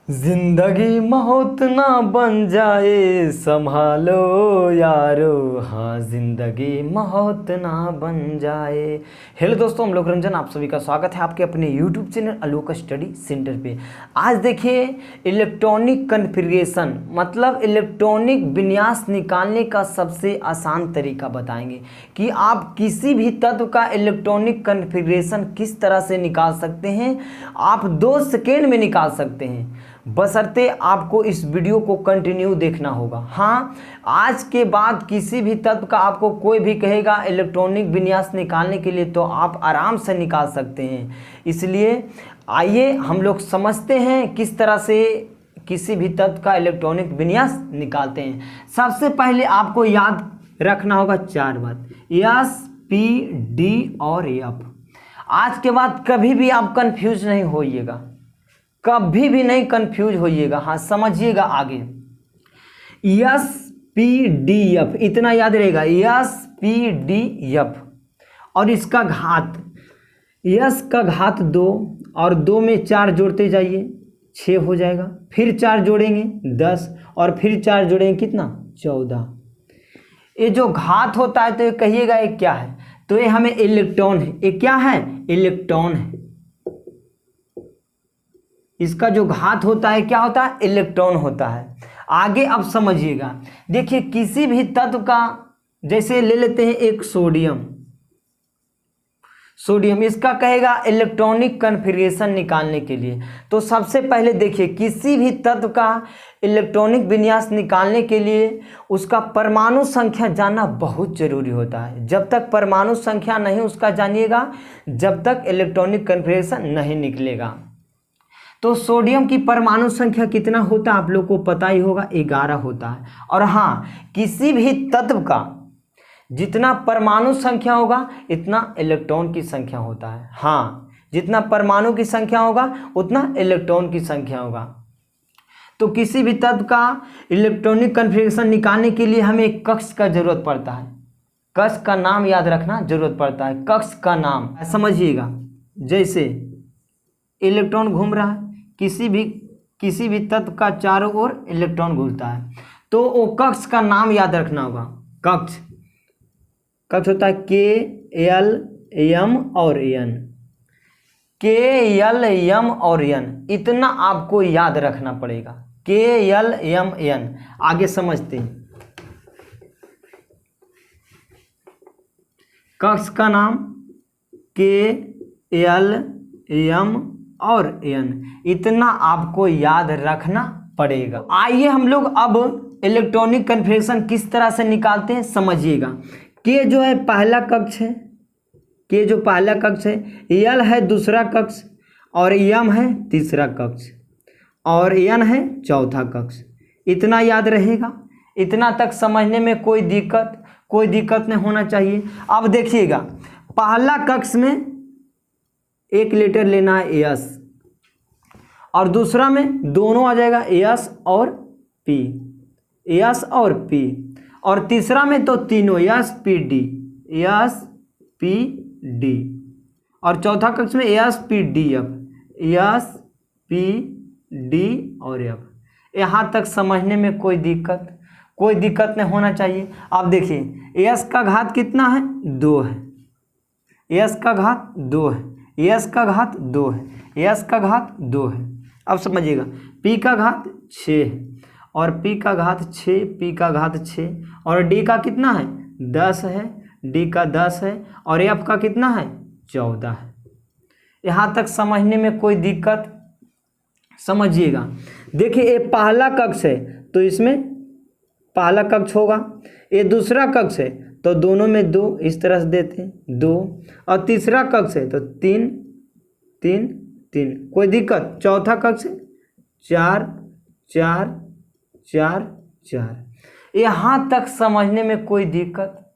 जिंदगी मौत ना बन जाए संभालो यारो, हाँ जिंदगी मौत ना बन जाए। हेलो दोस्तों, हम लोग रंजन, आप सभी का स्वागत है आपके अपने YouTube चैनल आलोक स्टडी सेंटर पे। आज देखिए इलेक्ट्रॉनिक कॉन्फ़िगरेशन मतलब इलेक्ट्रॉनिक विन्यास निकालने का सबसे आसान तरीका बताएंगे कि आप किसी भी तत्व का इलेक्ट्रॉनिक कॉन्फ़िगरेशन किस तरह से निकाल सकते हैं। आप 2 सेकेंड में निकाल सकते हैं, बशर्ते आपको इस वीडियो को कंटिन्यू देखना होगा। हाँ, आज के बाद किसी भी तत्व का आपको कोई भी कहेगा इलेक्ट्रॉनिक विन्यास निकालने के लिए तो आप आराम से निकाल सकते हैं। इसलिए आइए हम लोग समझते हैं किस तरह से किसी भी तत्व का इलेक्ट्रॉनिक विन्यास निकालते हैं। सबसे पहले आपको याद रखना होगा 4 बात, एस, पी, डी और एफ। आज के बाद कभी भी आप कंफ्यूज नहीं होइएगा, कभी भी नहीं कंफ्यूज होइएगा। हाँ समझिएगा आगे, एस पी डी एफ इतना याद रहेगा, एस पी डी एफ। और इसका घात, एस का घात 2 और 2 में 4 जोड़ते जाइए 6 हो जाएगा, फिर 4 जोड़ेंगे 10 और फिर 4 जोड़ेंगे कितना 14। ये जो घात होता है तो ये कहिएगा ये क्या है, तो ये हमें इलेक्ट्रॉन है। ये क्या है, इलेक्ट्रॉन है। इसका जो घात होता है क्या होता है, इलेक्ट्रॉन होता है। आगे अब समझिएगा, देखिए किसी भी तत्व का, जैसे ले लेते हैं एक सोडियम, इसका कहेगा इलेक्ट्रॉनिक कॉन्फ़िगरेशन निकालने के लिए। तो सबसे पहले देखिए किसी भी तत्व का इलेक्ट्रॉनिक विन्यास निकालने के लिए उसका परमाणु संख्या जानना बहुत जरूरी होता है। जब तक परमाणु संख्या नहीं उसका जानिएगा, जब तक इलेक्ट्रॉनिक कॉन्फ़िगरेशन नहीं निकलेगा। तो सोडियम की परमाणु संख्या कितना होता है आप लोग को पता ही होगा, 11 होता है। और हाँ, किसी भी तत्व का जितना परमाणु संख्या होगा इतना इलेक्ट्रॉन की संख्या होता है। हाँ, जितना परमाणु की संख्या होगा उतना इलेक्ट्रॉन की संख्या होगा। तो किसी भी तत्व का इलेक्ट्रॉनिक कॉन्फ़िगरेशन निकालने के लिए हमें एक कक्ष का जरूरत पड़ता है। कक्ष का नाम याद रखना जरूरत पड़ता है, कक्ष का नाम समझिएगा। जैसे इलेक्ट्रॉन घूम रहा है, किसी भी तत्व का चारों ओर इलेक्ट्रॉन घूमता है, तो वो कक्ष का नाम याद रखना होगा। कक्ष होता है के एल एम और एन, के एल एम और एन, इतना आपको याद रखना पड़ेगा, के एल एम एन। आगे समझते हैं, कक्ष का नाम के एल एम और एन, इतना आपको याद रखना पड़ेगा। आइए हम लोग अब इलेक्ट्रॉनिक कॉन्फ़िगरेशन किस तरह से निकालते हैं समझिएगा। के जो है पहला कक्ष है, के जो पहला कक्ष है, एल है दूसरा कक्ष और एम है तीसरा कक्ष और एन है चौथा कक्ष। इतना याद रहेगा, इतना तक समझने में कोई दिक्कत नहीं होना चाहिए। अब देखिएगा, पहला कक्ष में एक लेटर लेना है एस, और दूसरा में दोनों आ जाएगा एस और पी, एस और पी, और तीसरा में तो तीनों एस पी डी, और चौथा कक्ष में S P D F, S P D और एफ। यहाँ तक समझने में कोई दिक्कत नहीं होना चाहिए। अब देखिए एस का घात कितना है, 2 है, एस का घात 2 है, एस का घात 2 है, एस का घात 2 है। अब समझिएगा, पी का घात 6 है और पी का घात 6, पी का घात 6, और डी का कितना है 10 है, डी का 10 है, और एफ का कितना है 14 है। यहाँ तक समझने में कोई दिक्कत, समझिएगा। देखिए ये पहला कक्ष है तो इसमें पहला कक्ष होगा, ये दूसरा कक्ष है तो दोनों में 2 इस तरह से देते हैं 2, और तीसरा कक्ष है तो 3 3 3, कोई दिक्कत। चौथा कक्ष है 4 4 4 4, यहाँ तक समझने में कोई दिक्कत।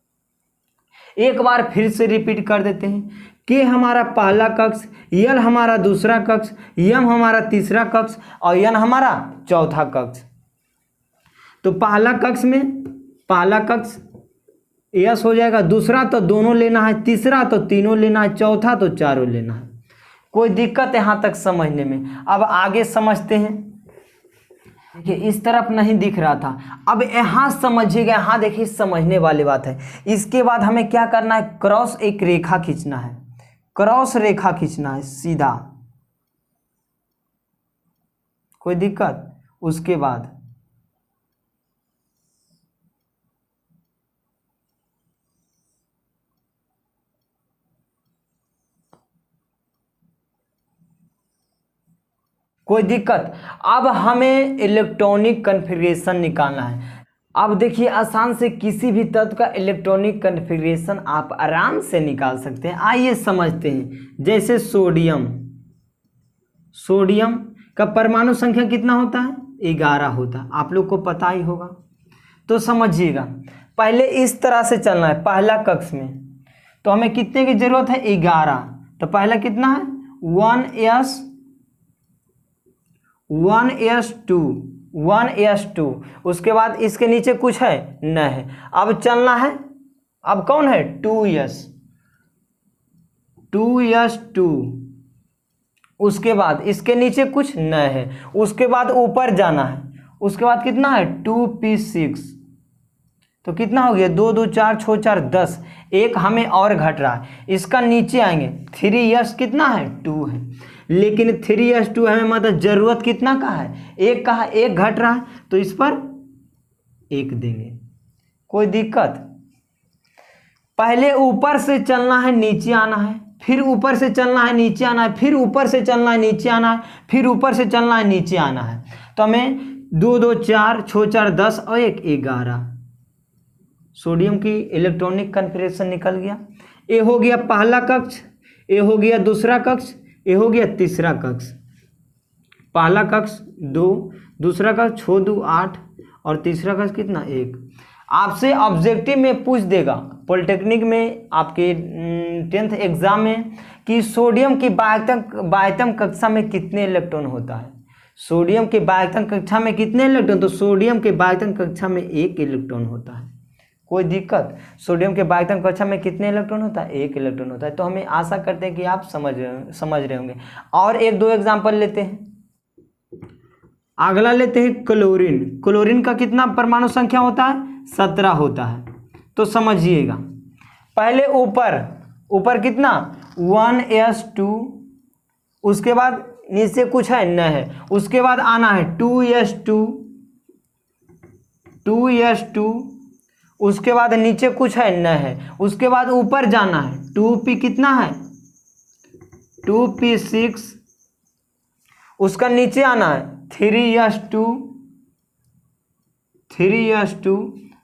एक बार फिर से रिपीट कर देते हैं, के हमारा पहला कक्ष, एल हमारा दूसरा कक्ष, एम हमारा तीसरा कक्ष और एन हमारा चौथा कक्ष। तो पहला कक्ष में पहला कक्ष एस हो जाएगा, दूसरा तो दोनों लेना है, तीसरा तो तीनों लेना है, चौथा तो चारों लेना है। कोई दिक्कत यहाँ तक समझने में। अब आगे समझते हैं, देखिए इस तरफ नहीं दिख रहा था, अब यहाँ समझिएगा, यहाँ देखिए समझने वाली बात है। इसके बाद हमें क्या करना है, क्रॉस एक रेखा खींचना है, क्रॉस रेखा खींचना है सीधा, कोई दिक्कत। उसके बाद कोई दिक्कत। अब हमें इलेक्ट्रॉनिक कन्फिग्रेशन निकालना है। अब देखिए आसान से किसी भी तत्व का इलेक्ट्रॉनिक कन्फिग्रेशन आप आराम से निकाल सकते हैं। आइए समझते हैं। जैसे सोडियम, सोडियम का परमाणु संख्या कितना होता है, 11 होता है, आप लोग को पता ही होगा। तो समझिएगा, पहले इस तरह से चलना है पहला कक्ष में, तो हमें कितने की जरूरत है, 11। तो पहला कितना है, 1s2, उसके बाद इसके नीचे कुछ है नहीं। अब चलना है, अब कौन है, 2s2, उसके बाद इसके नीचे कुछ नहीं है, उसके बाद ऊपर जाना है, उसके बाद कितना है, 2p6, तो कितना हो गया, 2 2 4 6 4 10, एक हमें और घट रहा है। इसका नीचे आएंगे, 3s कितना है, 2 है, लेकिन 3s2 हमें मतलब जरूरत कितना का है, एक का है, एक घट रहा है, तो इस पर 1 देंगे, कोई दिक्कत। पहले ऊपर से चलना है, नीचे आना है, फिर ऊपर से चलना है, नीचे आना है, फिर ऊपर से चलना है, नीचे आना है, फिर ऊपर से चलना है, नीचे आना है। तो हमें 2 2 4 6 4 10 और 1 11, सोडियम की इलेक्ट्रॉनिक कन्फिग्रेशन निकल गया। ये हो गया पहला कक्ष, ये हो गया दूसरा कक्ष, ये हो गया तीसरा कक्ष। पहला कक्ष 2, दूसरा कक्ष 6 2 8 और तीसरा कक्ष कितना, 1। आपसे ऑब्जेक्टिव में पूछ देगा पॉलिटेक्निक में, आपके 10th एग्जाम में, कि सोडियम की बाह्यतम कक्षा में कितने इलेक्ट्रॉन होता है। सोडियम के बाह्यतम कक्षा में कितने इलेक्ट्रॉन, तो सोडियम के बाह्यतम कक्षा में 1 इलेक्ट्रॉन होता है, कोई दिक्कत। सोडियम के बाह्यतम कक्षा में कितने इलेक्ट्रॉन होता है, 1 इलेक्ट्रॉन होता है। तो हमें आशा करते हैं कि आप समझ रहे होंगे। और 1 2 एग्जाम्पल लेते हैं। अगला लेते हैं क्लोरीन। क्लोरीन का कितना परमाणु संख्या होता है, 17 होता है। तो समझिएगा, पहले ऊपर कितना, 1s2, उसके बाद नीचे कुछ है नहीं है, उसके बाद आना है 2s2, उसके बाद नीचे कुछ है नहीं है, उसके बाद ऊपर जाना है, 2p कितना है, 2p6, उसका नीचे आना है 3s2।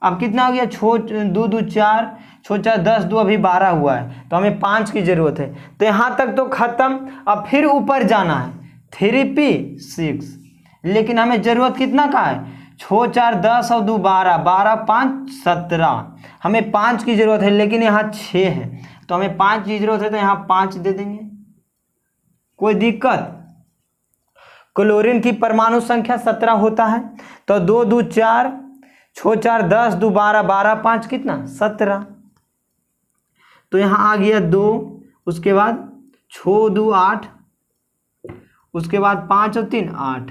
अब कितना हो गया, 2 2 4 6 4 10 2 अभी 12 हुआ है, तो हमें 5 की जरूरत है। तो यहाँ तक तो खत्म। अब फिर ऊपर जाना है 3p6, लेकिन हमें जरूरत कितना का है, 6 4 10 और 2 12, 12 5 17, हमें 5 की जरूरत है, लेकिन यहाँ 6 है, तो हमें 5 की जरूरत है, तो यहाँ 5 दे देंगे, कोई दिक्कत। क्लोरीन की परमाणु संख्या 17 होता है। तो 2 2 4 6 4 10 2 12, 12 5 कितना, 17। तो यहाँ आ गया 2, उसके बाद 6 2 8, उसके बाद 5 और 3 8,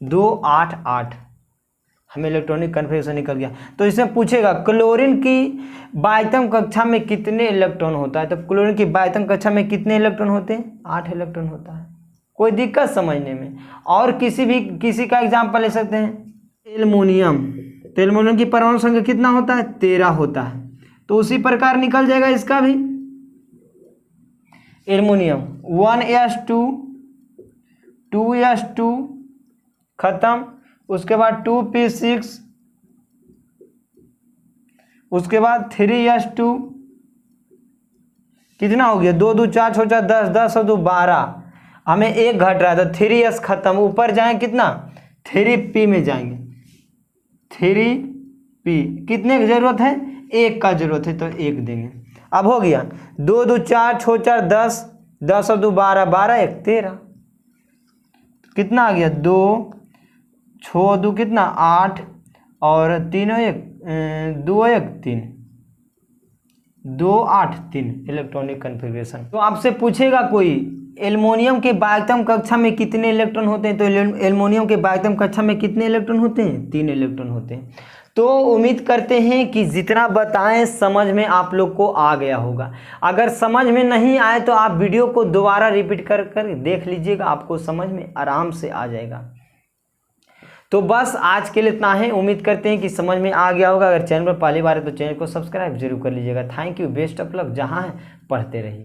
2 8 8, हमें इलेक्ट्रॉनिक कन्फिग्रेशन निकल गया। तो इसमें पूछेगा क्लोरीन की बाह्यतम कक्षा में कितने इलेक्ट्रॉन होता है। तो क्लोरीन की बाह्यतम कक्षा में कितने इलेक्ट्रॉन होते हैं, 8 इलेक्ट्रॉन होता है, कोई दिक्कत समझने में। और किसी का एग्जाम्पल ले सकते हैं, एल्युमिनियम। तो एल्युमिनियम की परमाणु संख्या कितना होता है, 13 होता है। तो उसी प्रकार निकल जाएगा इसका भी। एल्युमिनियम 1s2, 2s2 खत्म, उसके बाद 2p6, उसके बाद 3s2, कितना हो गया, 2 2 4 6 4 10, 10 और 2 12, हमें 1 घट रहा है, तो 3s खत्म। ऊपर जाएंगे कितना, 3p में जाएंगे, 3p कितने की जरूरत है, 1 का जरूरत है, तो 1 देंगे। अब हो गया 2 2 4 6 4 10, 10 और 2 12, 12 1 13, कितना आ गया, 2 6 2 कितना, 8 और 3 1 2 1 3, 2 8 3 इलेक्ट्रॉनिक कन्फिग्रेशन। तो आपसे पूछेगा कोई एल्युमिनियम के बाध्यतम कक्षा में कितने इलेक्ट्रॉन होते हैं? तो एल्युमिनियम के बाध्यतम कक्षा में कितने इलेक्ट्रॉन होते हैं? 3 इलेक्ट्रॉन होते हैं। तो उम्मीद करते हैं कि जितना बताएं समझ में आप लोग को आ गया होगा। अगर समझ में नहीं आए तो आप वीडियो को दोबारा रिपीट कर कर देख लीजिएगा, आपको समझ में आराम से आ जाएगा। तो बस आज के लिए इतना है। उम्मीद करते हैं कि समझ में आ गया होगा। अगर चैनल पर पहली बार है तो चैनल को सब्सक्राइब जरूर कर लीजिएगा। Thank you, best of luck. जहाँ है पढ़ते रहिए।